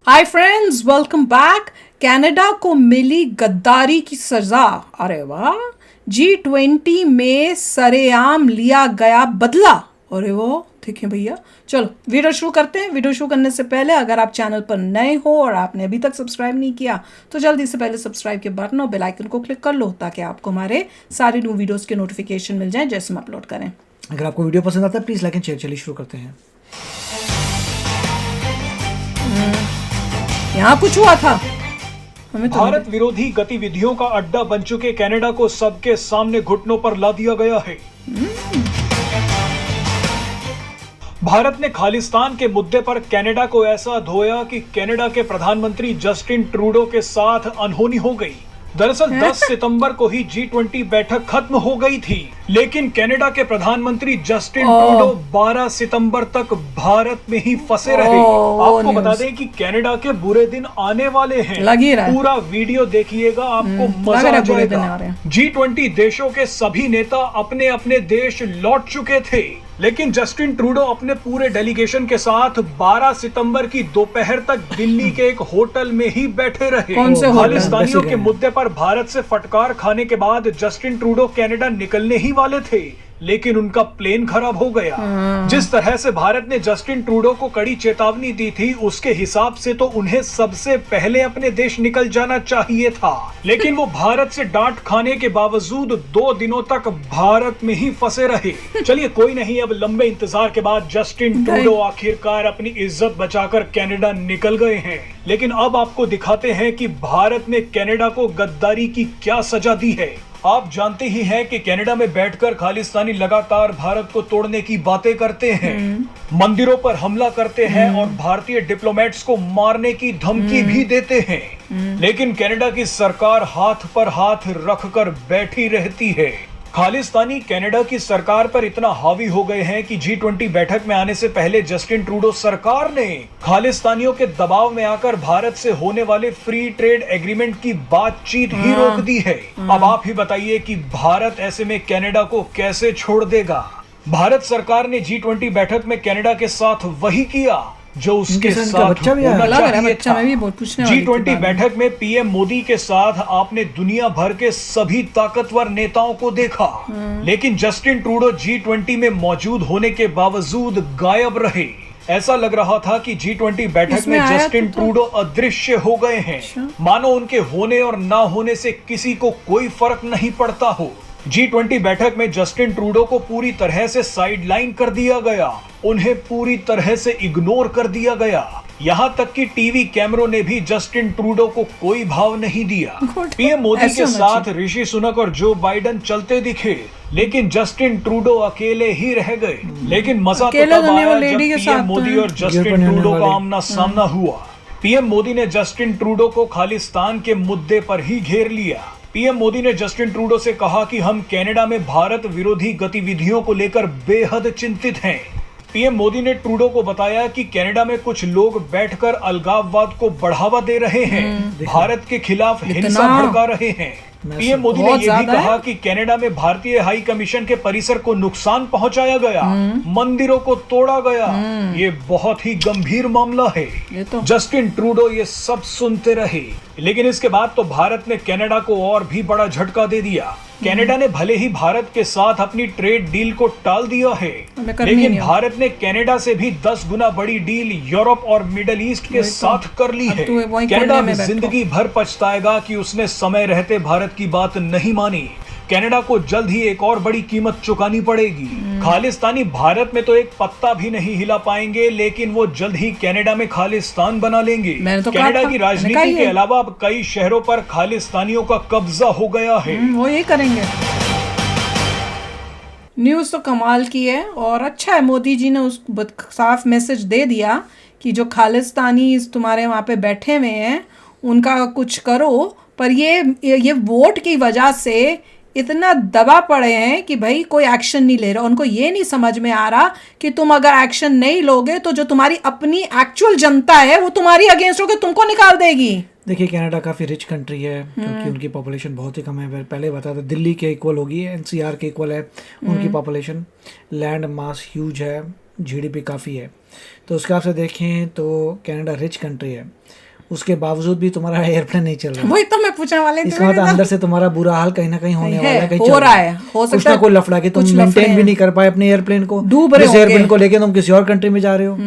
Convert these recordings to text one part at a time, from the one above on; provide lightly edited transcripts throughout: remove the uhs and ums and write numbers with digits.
Hi friends, welcome back. Canada को मिली गद्दारी की सजा। अरे वाह। G20 में सरेआम लिया गया बदला। अरे वो ठीक है भैया। चलो वीडियो शुरू करते हैं। वीडियो शुरू करने से पहले अगर आप चैनल पर नए हो और आपने अभी तक सब्सक्राइब नहीं किया तो जल्दी से पहले सब्सक्राइब के बटन और बेल आइकन को क्लिक कर लो ताकि आपको हमारे सारे न्यू वीडियोस के नोटिफिकेशन मिल जाएं जैसे हम अपलोड करें। अगर आपको वीडियो पसंद आता है प्लीज़ लाइक एंड शेयर। चलिए शुरू करते हैं। यहाँ कुछ हुआ था हमें तो भारत विरोधी गतिविधियों का अड्डा बन चुके कनाडा को सबके सामने घुटनों पर ला दिया गया है। भारत ने खालिस्तान के मुद्दे पर कनाडा को ऐसा धोया कि कनाडा के प्रधानमंत्री जस्टिन ट्रूडो के साथ अनहोनी हो गई। दरअसल 10 सितंबर को ही G20 बैठक खत्म हो गई थी, लेकिन कनाडा के प्रधानमंत्री जस्टिन ट्रूडो 12 सितंबर तक भारत में ही फंसे रहे। आपको बता दें कि कनाडा के बुरे दिन आने वाले हैं। लगी रहा है। पूरा वीडियो देखिएगा, आपको मजा आ जाएगा। G20 देशों के सभी नेता अपने अपने देश लौट चुके थे, लेकिन जस्टिन ट्रूडो अपने पूरे डेलीगेशन के साथ 12 सितंबर की दोपहर तक दिल्ली के एक होटल में ही बैठे रहे। खालिस्तानियों के मुद्दे पर भारत से फटकार खाने के बाद जस्टिन ट्रूडो कनाडा निकलने ही वाले थे, लेकिन उनका प्लेन खराब हो गया। जिस तरह से भारत ने जस्टिन ट्रूडो को कड़ी चेतावनी दी थी, उसके हिसाब से तो उन्हें सबसे पहले अपने देश निकल जाना चाहिए था, लेकिन वो भारत से डांट खाने के बावजूद 2 दिनों तक भारत में ही फंसे रहे। चलिए कोई नहीं, अब लंबे इंतजार के बाद जस्टिन ट्रूडो आखिरकार अपनी इज्जत बचाकर कनाडा निकल गए हैं। लेकिन अब आपको दिखाते हैं कि भारत ने कनाडा को गद्दारी की क्या सजा दी है। आप जानते ही हैं कि कनाडा में बैठकर खालिस्तानी लगातार भारत को तोड़ने की बातें करते हैं, मंदिरों पर हमला करते हैं और भारतीय डिप्लोमेट्स को मारने की धमकी भी देते हैं। लेकिन कनाडा की सरकार हाथ पर हाथ रखकर बैठी रहती है। खालिस्तानी कनाडा की सरकार पर इतना हावी हो गए हैं कि G20 बैठक में आने से पहले जस्टिन ट्रूडो सरकार ने खालिस्तानियों के दबाव में आकर भारत से होने वाले फ्री ट्रेड एग्रीमेंट की बातचीत ही रोक दी है। अब आप ही बताइए कि भारत ऐसे में कनाडा को कैसे छोड़ देगा। भारत सरकार ने G20 बैठक में कनाडा के साथ वही किया जो उसके साथ होना चाहिए था। G20 बैठक में पीएम मोदी के साथ आपने दुनिया भर के सभी ताकतवर नेताओं को देखा, लेकिन जस्टिन ट्रूडो G20 में मौजूद होने के बावजूद गायब रहे। ऐसा लग रहा था कि G20 बैठक में जस्टिन ट्रूडो अदृश्य हो गए हैं, मानो उनके होने और ना होने से किसी को कोई फर्क नहीं पड़ता हो। G20 बैठक में जस्टिन ट्रूडो को पूरी तरह से साइडलाइन कर दिया गया, उन्हें पूरी तरह से इग्नोर कर दिया गया। यहाँ तक कि टीवी कैमरों ने भी जस्टिन ट्रूडो को कोई भाव नहीं दिया। पीएम मोदी के साथ ऋषि सुनक और जो बाइडन चलते दिखे, लेकिन जस्टिन ट्रूडो अकेले ही रह गए। लेकिन मजा तो तब आया जब पीएम मोदी और जस्टिन ट्रूडो का आमना सामना हुआ। पीएम मोदी ने जस्टिन ट्रूडो को खालिस्तान के मुद्दे पर ही घेर लिया। पीएम मोदी ने जस्टिन ट्रूडो से कहा कि हम कनाडा में भारत विरोधी गतिविधियों को लेकर बेहद चिंतित हैं। पीएम मोदी ने ट्रूडो को बताया कि कनाडा में कुछ लोग बैठकर अलगाववाद को बढ़ावा दे रहे हैं, भारत के खिलाफ हिंसा भड़का रहे हैं। पीएम मोदी ने यह भी कहा कि कनाडा में भारतीय हाई कमीशन के परिसर को नुकसान पहुंचाया गया, मंदिरों को तोड़ा गया। ये बहुत ही गंभीर मामला है। जस्टिन ट्रूडो ये सब सुनते रहे, लेकिन इसके बाद तो भारत ने कनाडा को और भी बड़ा झटका दे दिया। कनाडा ने भले ही भारत के साथ अपनी ट्रेड डील को टाल दिया है, लेकिन भारत ने कनाडा से भी 10 गुना बड़ी डील यूरोप और मिडल ईस्ट के साथ कर ली है। कनाडा जिंदगी भर पछताएगा कि उसने समय रहते भारत की बात नहीं मानी। कनाडा को जल्द ही एक और बड़ी कीमत चुकानी पड़ेगी। खालिस्तानी भारत में तो एक पत्ता भी नहीं हिला पाएंगे, लेकिन वो जल्द ही कनाडा में खालिस्तान बना लेंगे। कनाडा की राजनीति के अलावा अब कई शहरों पर खालिस्तानियों का कब्जा हो गया है। वो ये करेंगे। न्यूज़ तो कमाल की है और अच्छा है, मोदी जी ने उस साफ मैसेज दे दिया कि जो खालिस्तानी तुम्हारे वहाँ पे बैठे हुए हैं उनका कुछ करो। पर ये वोट की वजह से इतना दबा पड़े हैं कि भाई कोई एक्शन नहीं ले रहा। उनको ये नहीं समझ में आ रहा कि तुम अगर एक्शन नहीं लोगे तो जो तुम्हारी अपनी एक्चुअल जनता है वो तुम्हारी अगेंस्ट होकर तुमको निकाल देगी। देखिए कनाडा काफ़ी रिच कंट्री है क्योंकि उनकी पॉपुलेशन बहुत ही कम है। पहले बता था दिल्ली के इक्वल होगी, NCR के इक्वल है उनकी पॉपुलेशन। लैंड मास ह्यूज है, GDP काफ़ी है, तो उसके हिसाब से देखें तो कनाडा रिच कंट्री है, उसके बावजूद भी तुम्हारा एयरप्लेन नहीं चल रहा। वही तो मैं पूछने वाली थी। इसका मतलब अंदर से तुम्हारा बुरा हाल कहीं ना कहीं होने वाला है, कहीं हो चल रहा है, हो कुछ सकता ना है कोई लफड़ा कि तुम कुछ मेंटेन लफड़े भी नहीं कर पाए अपने एयरप्लेन को, डूब रहे जिस एयरप्लेन होंगे। को लेके तुम किसी और कंट्री में जा रहे हो,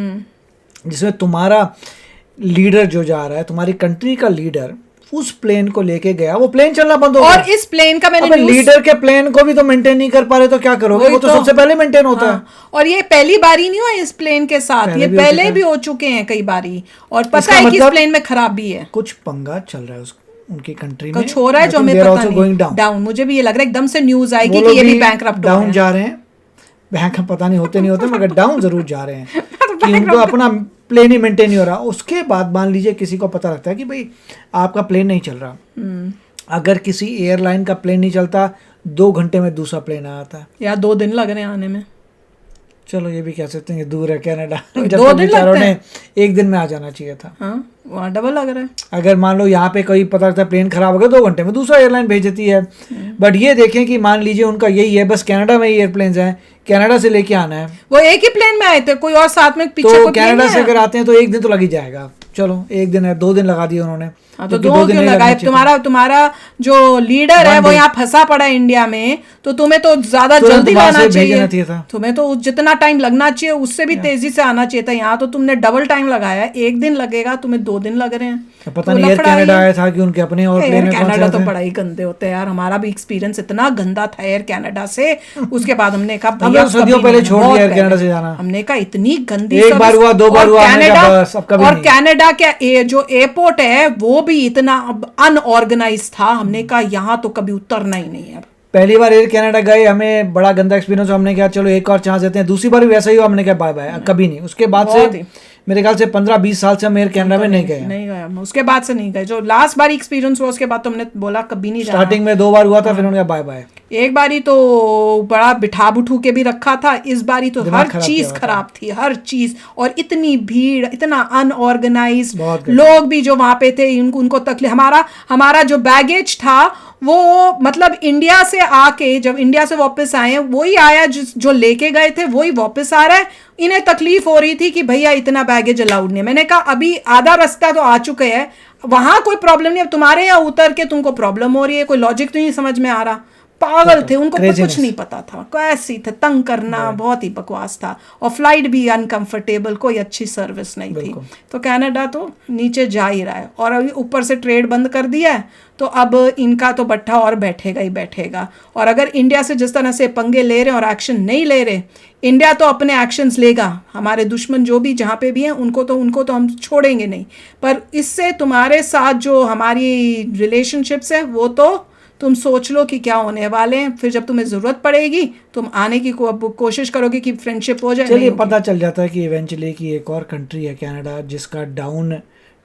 जिसमें तुम्हारा लीडर जो जा रहा है, तुम्हारी कंट्री का लीडर उस प्लेन को लेके गया, वो प्लेन चलना बंद हो गया। और इस प्लेन का मैंने अबे न्यूज़- लीडर के प्लेन को भी तो मेंटेन नहीं कर पा रहे तो क्या करोगे? वही वो तो तो। सबसे पहले मेंटेन होता है। हाँ, और ये पहली बारी नहीं हुआ इस प्लेन के साथ, पहले ये भी हो पहले चुका है। भी हो चुके हैं कई बारी, और पता इसका है कि इस मतलब प्लेन में खराबी है, कुछ पंगा चल रहा है उनकी कंट्री में, कुछ हो रहा है जो हमें पता नहीं। डाउन मुझे भी ये लग रहा है, एकदम से न्यूज आएगी कि ये भी बैंकरप्ट हो डाउन गए। जा रहे हैं। बैंक पता नहीं होते नहीं होते, मगर डाउन जरूर जा रहे हैं कि उनको अपना प्लेन ही मेंटेन नहीं हो रहा। उसके बाद मान लीजिए किसी को पता लगता है कि भाई आपका प्लेन नहीं चल रहा, अगर किसी एयरलाइन का प्लेन नहीं चलता 2 घंटे में दूसरा प्लेन आता है, या 2 दिन लग रहे हैं आने में। चलो ये भी कह सकते हैं कि दूर है कनाडा, तो जब 2 तक दिन बेचारों लगते ने 1 दिन में आ जाना चाहिए था। हाँ, वहाँ डबल लग रहा है। अगर मान लो यहाँ पे कोई पता लगता है प्लेन खराब हो गया, 2 घंटे में दूसरा एयरलाइन भेज देती है। बट ये देखें कि मान लीजिए उनका यही है, बस कनाडा में ही एयरप्लेन हैं, कनाडा से लेके आना है, वो एक ही प्लेन में आए थे, कोई और साथ में पीछे तो कोई प्लेन कनाडा नहीं से आया? अगर आते हैं तो 1 दिन तो लग ही जाएगा। चलो 1 दिन है, 2 दिन लगा दिए उन्होंने। हाँ, तो क्योंकि 2 2 दिन क्यों नहीं लगाए? लगने चाहिए। तुम्हारा जो लीडर है वो यहाँ फंसा पड़ा है इंडिया में, तो तुम्हें तो ज्यादा तुरंत जल्दी वहाँ लाना से भेजना चाहिए। चाहिए था। तुम्हें तो जितना टाइम लगना चाहिए उससे भी तेजी से आना चाहिए था। यहाँ तो तुमने डबल टाइम लगाया है, 1 दिन लगेगा, तुम्हें 2 दिन लग रहे हैं। पता नहीं एयर कनाडा आया था कि उनके अपने और प्लेन एयर कनाडा तो बड़ा ही गंदे होते हैं यार। हमारा भी एक्सपीरियंस इतना गंदा था एयर कनाडा से, उसके बाद हमने कहा भैया सदियों कभी पहले नहीं, छोड़ बहुत दिया एयर पहले। कनाडा से जाना। हमने कहा इतनी गंदी एक बार सर्विस। हुआ, 2 बार और हुआ, हमने कहा बस अब कभी और नहीं। कनाडा का जो एयरपोर्ट है वो भी इतना अनऑर्गेनाइज था, हमने कहा यहाँ तो कभी उतरना ही नहीं है। पहली बार एयर कनाडा गए, हमें बड़ा गंदा एक्सपीरियंस, हमने कहा चलो एक और चांस देते हैं। दूसरी बार भी वैसा ही हुआ, हमने कहा बाय बाय, कभी नहीं। उसके बाद बहुत से ही। मेरे ख्याल से 15-20 साल से हम एयर कनाडा में नहीं गए। नहीं गया, उसके बाद से नहीं गए। जो लास्ट बार एक्सपीरियंस हुआ उसके बाद तो हमने बोला कभी नहीं जाना। स्टार्टिंग में 2 बार हुआ था, फिर उन्होंने कहा बाय बाय। एक बारी तो बड़ा बिठा बुठू के भी रखा था, इस बारी तो दिमाग हर खराब चीज किया हुआ था। खराब थी, हर चीज। और इतनी भीड़, इतना अनऑर्गेनाइज, बहुत गंदा। लोग भी जो वहां पे थे उनको तकलीफ। हमारा जो बैगेज था वो मतलब इंडिया से आके, जब इंडिया से वापस आए वही आया, जो लेके गए थे वही वापस आ रहा है। इन्हें तकलीफ हो रही थी कि भैया इतना बैगेज अलाउड नहीं। मैंने कहा अभी आधा रास्ता तो आ चुके हैं, वहां कोई प्रॉब्लम नहीं, अब तुम्हारे यहाँ उतर के तुमको प्रॉब्लम हो रही है। कोई लॉजिक तो नहीं समझ में आ रहा। पागल थे, उनको कुछ नहीं पता था, कैसी थे, तंग करना, बहुत ही बकवास था। और फ्लाइट भी अनकंफर्टेबल, कोई अच्छी सर्विस नहीं थी। तो कनाडा तो नीचे जा ही रहा है, और अभी ऊपर से ट्रेड बंद कर दिया है, तो अब इनका तो बट्ठा और बैठेगा ही बैठेगा। और अगर इंडिया से जिस तरह से पंगे ले रहे हैं और एक्शन नहीं ले रहे, इंडिया तो अपने एक्शंस लेगा। हमारे दुश्मन जो भी जहाँ पे भी हैं उनको तो हम छोड़ेंगे नहीं। पर इससे तुम्हारे साथ जो हमारी रिलेशनशिप्स है वो तो तुम सोच लो कि क्या होने वाले हैं। फिर जब तुम्हें ज़रूरत पड़ेगी तुम आने की कोशिश करोगे कि फ्रेंडशिप हो जाए। चलिए पता चल जाता है कि इवेंचुअली कि एक और कंट्री है कनाडा जिसका डाउन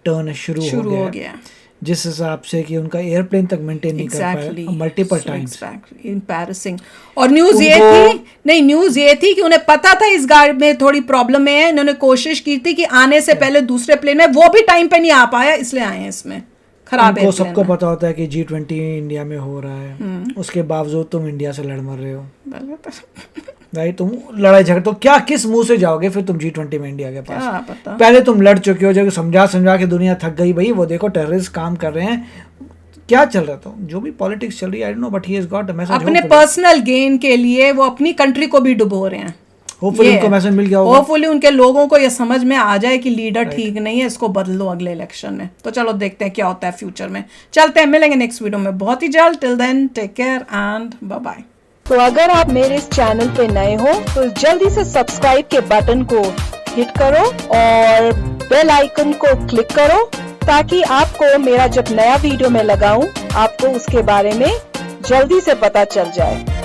टर्न शुरू हो गया, जिस हिसाब से कि उनका एयरप्लेन तक मेंटेन नहीं कर पाया मल्टीपल टाइम्स। एम्बैरेसिंग। और न्यूज़ ये थी कि उन्हें पता था इस गाड़ी में थोड़ी प्रॉब्लम है, इन्होंने कोशिश की थी कि आने से पहले दूसरे प्लेन में, वो भी टाइम पे नहीं आ पाया, इसलिए आए हैं इसमें। खराब है। सबको पता होता है कि G20 इंडिया में हो रहा है, उसके बावजूद तुम इंडिया से लड़ मर रहे हो भाई। तुम लड़ाई झगड़ तो क्या, किस मुंह से जाओगे फिर तुम G20 में इंडिया के पास? पहले तुम लड़ चुके हो, जब समझा के दुनिया थक गई भाई, वो देखो टेररिस्ट काम कर रहे हैं, क्या चल रहा था, जो भी पॉलिटिक्स चल रही है, I don't know, but he has got a message. अपने पर्सनल गेन के लिए वो अपनी कंट्री को भी डुबो रहे हैं। होपफुली उनको मैसेज मिल गया होगा। होपफुली उनके लोगों को ये समझ में आ जाए कि लीडर ठीक नहीं है, इसको बदलो अगले इलेक्शन में। तो चलो देखते हैं क्या होता है फ्यूचर में। चलते हैं, मिलेंगे नेक्स्ट वीडियो में बहुत ही जल्द। Till then take care and bye bye. तो अगर आप मेरे इस चैनल पे नए हो तो जल्दी से सब्सक्राइब के बटन को हिट करो और बेल आइकन को क्लिक करो, ताकि आपको मेरा जब नया वीडियो मैं लगाऊं आपको उसके बारे में जल्दी से पता चल जाए।